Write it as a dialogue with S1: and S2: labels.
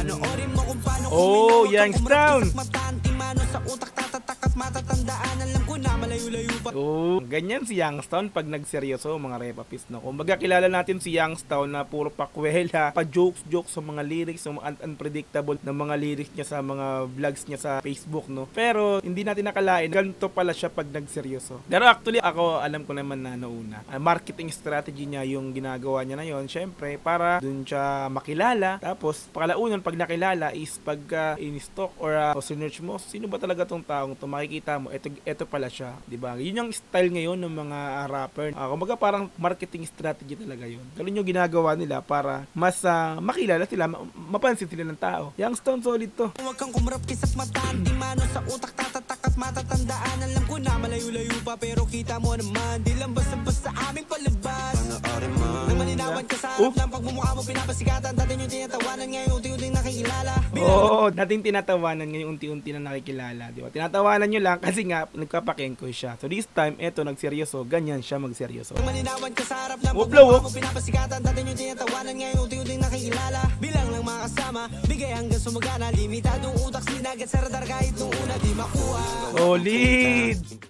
S1: Panoorin mo kung paano
S2: Oh, Youngstown!
S1: sa utak tatatak at matatandaan. Alam ko na malayo-layo pa.
S2: Oh, ganyan si Youngstown pag nagseryoso mga repapis, no? Kumbaga kilala natin si Youngstown na puro pakwela, pa-jokes sa mga lyrics, so unpredictable na mga lyrics niya sa mga vlogs niya sa Facebook, no? Pero hindi natin nakalain, ganito pala siya pag nagseryoso. Pero actually ako alam ko naman na nauna. Marketing strategy niya yung ginagawa niya na yon, syempre para dun siya makilala. Tapos pakalaunan pag nakilala is pag in-stalk or sinearch mo, sino ba talaga tong taong to, makikita mo ito pala siya, di ba? Yun yung style ngayon ng mga rapper. Kumbaga parang marketing strategy talaga yun. Ganun yung ginagawa nila para mas makilala sila, mapansin sila ng tao. Youngstown, solid to.
S1: Huwag kang kumurap kisat mata, di mano sa utak tatatak at matatandaan. Alam ko na malayo-layo pa pero kita mo naman, di lang basta-basta aming palabas. Panoorin mo nang malinawan ka sa harap ng pagmumukha mo pinapasikatan. Dati yung tinatawanan ngayon unti-unting nakikilala.
S2: Dating tinatawanan ngayon unti-unti na nakikilala, di ba? Tinatawanan nyo lang kasi nga nagpapakengkoy siya. So this time, eto nagseryoso, ganyan siya magseryoso.
S1: Malinawan ka sa harap ng pagmumukha mo pinapasikatan. Dati yung tinatawanan ngayon unti-unting nakikilala. Bilang lang mga kasama, bigay hanggang sumagana. Limitadong utak sinagat sa radar kahit nung una di makuha.
S2: Solid!